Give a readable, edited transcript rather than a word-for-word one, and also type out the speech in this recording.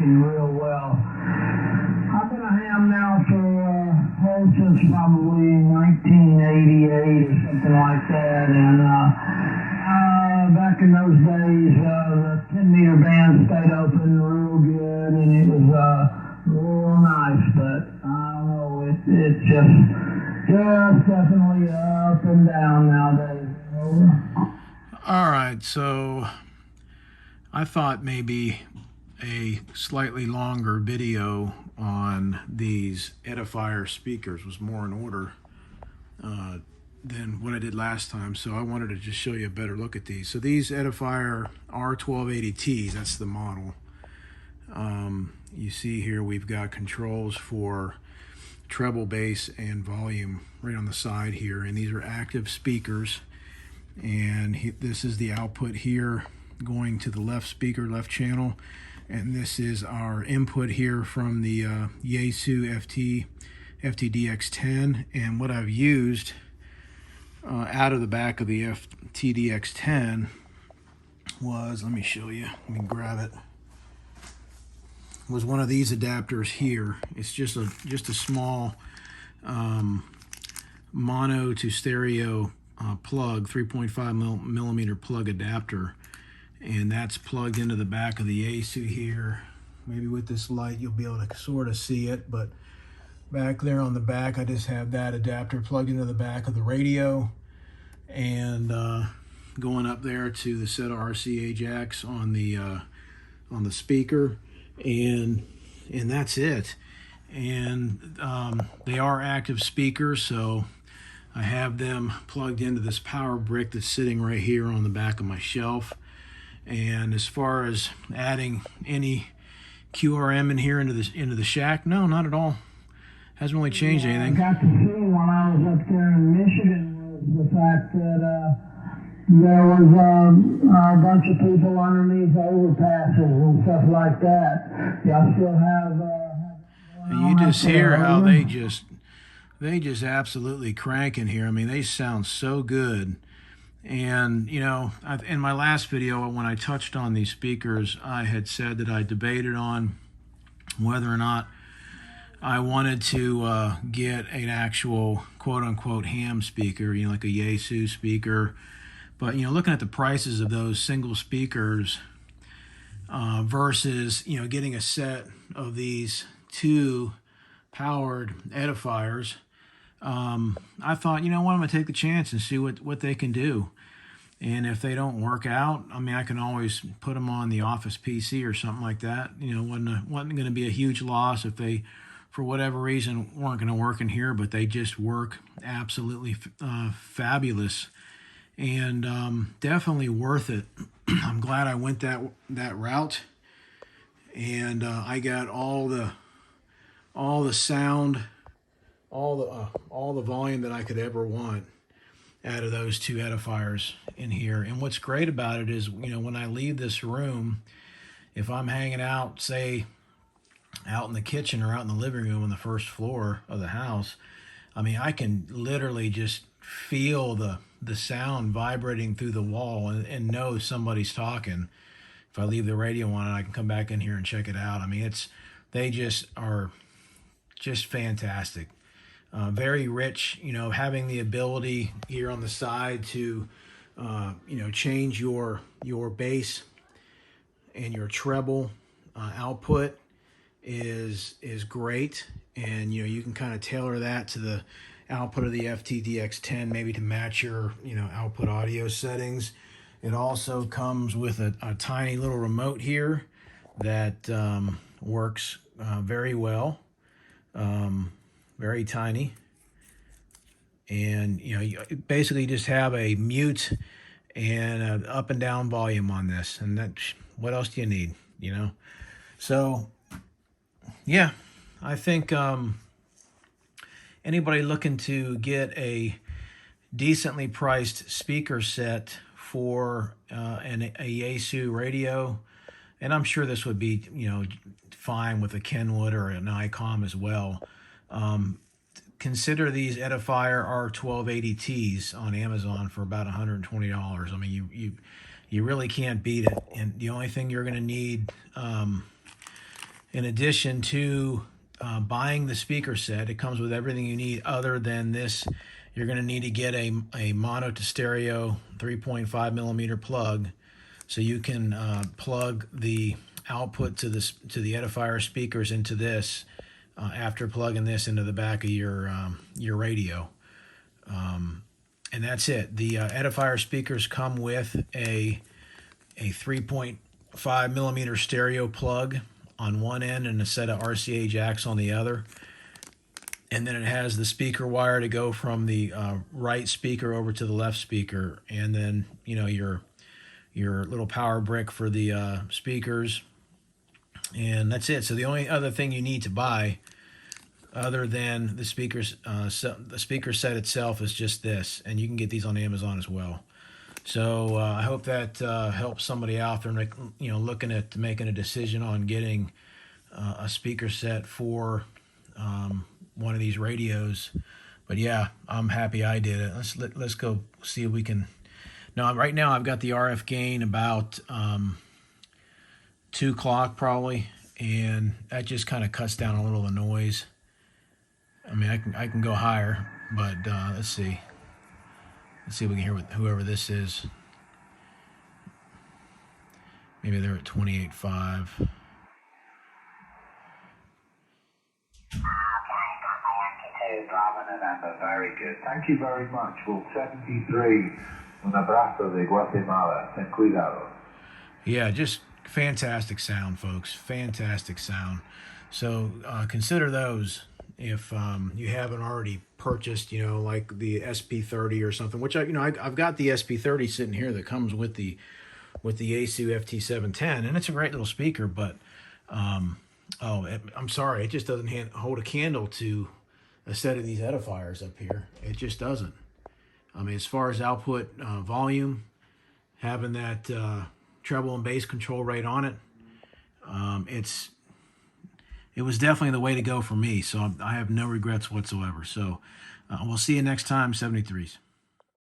working real well. I've been a ham now for since probably 1988 or something like that, and back in those days, the 10-meter band stayed open real good, and it was real nice. But I don't know, it's just definitely up and down nowadays. All right, so I thought maybe a slightly longer video on these Edifier speakers was more in order than what I did last time, so I wanted to just show you a better look at these. So these Edifier R1280T's, that's the model. You see here we've got controls for treble, bass, and volume right on the side here, and these are active speakers. And this is the output here going to the left speaker, left channel, and this is our input here from the Yaesu FTDX10. And what I've used out of the back of the FTDX10 was, let me show you, let me grab it, was one of these adapters here. It's just a small mono to stereo plug, 3.5 millimeter plug adapter, and that's plugged into the back of the Yaesu here. Maybe with this light you'll be able to sort of see it, but back there on the back I just have that adapter plugged into the back of the radio, and going up there to the set of RCA jacks on the speaker, and that's it. And they are active speakers, so I have them plugged into this power brick that's sitting right here on the back of my shelf. And as far as adding any QRM in here into the shack, no, not at all. Hasn't really changed anything. I got to see when I was up there in Michigan was the fact that there was a bunch of people underneath overpasses and stuff like that. Y'all still have and you just hear how they just absolutely crank in here. I mean, they sound so good. And you know, in my last video when I touched on these speakers, I had said that I debated on whether or not I wanted to get an actual quote-unquote ham speaker, you know, like a Yaesu speaker. But, you know, looking at the prices of those single speakers versus, you know, getting a set of these two powered Edifiers, I thought, you know what, I'm going to take the chance and see what they can do. And if they don't work out, I mean, I can always put them on the office PC or something like that. You know, wasn't going to be a huge loss if they, for whatever reason, weren't going to work in here, but they just work absolutely fabulous. And definitely worth it. I'm glad I went that route, and I got all the sound, all the volume that I could ever want out of those two Edifiers in here. And what's great about it is, you know, when I leave this room, if I'm hanging out, say, out in the kitchen or out in the living room on the first floor of the house, I mean, I can literally just feel the sound vibrating through the wall and know somebody's talking. If I leave the radio on, I can come back in here and check it out. I mean, they just are just fantastic. Very rich, you know, having the ability here on the side to, you know, change your bass and your treble output is great. And, you know, you can kind of tailor that to the output of the FTDX10, maybe to match your, you know, output audio settings. It also comes with a tiny little remote here that works very well, very tiny. And, you know, you basically just have a mute and an up and down volume on this, and what else do you need, you know? So yeah, I think anybody looking to get a decently priced speaker set for a Yaesu radio, and I'm sure this would be, you know, fine with a Kenwood or an ICOM as well. Consider these Edifier R1280T's on Amazon for about $120. I mean, you really can't beat it. And the only thing you're going to need in addition to buying the speaker set, it comes with everything you need other than this. You're going to need to get a mono to stereo 3.5 millimeter plug, so you can plug the output to the Edifier speakers into this after plugging this into the back of your radio. And that's it. The Edifier speakers come with a 3.5 millimeter stereo plug on one end and a set of RCA jacks on the other. And then it has the speaker wire to go from the right speaker over to the left speaker, and then your little power brick for the speakers, and that's it. So the only other thing you need to buy, other than the speakers, the speaker set itself, is just this, and you can get these on Amazon as well. So I hope that helps somebody out there, looking at making a decision on getting a speaker set for one of these radios. But yeah, I'm happy I did it. Let's go see if we can. Now, right now I've got the RF gain about 2 o'clock probably, and that just kind of cuts down a little of the noise. I mean, I can go higher, but let's see if we can hear what whoever this is. Maybe they're at 28.5. Very good. Thank you very much. Well, 73. Un abrazo de Guatemala. Ten cuidado. Yeah, just fantastic sound, folks. Fantastic sound. So consider those if you haven't already purchased, like the SP-30 or something. Which I've got the SP-30 sitting here that comes with the Yaesu FT710, and it's a great little speaker. But I'm sorry, it just doesn't hold a candle to a set of these Edifiers up here. It just doesn't. I mean, as far as output volume, having that treble and bass control rate on it, it was definitely the way to go for me. So I have no regrets whatsoever. So we'll see you next time, 73s.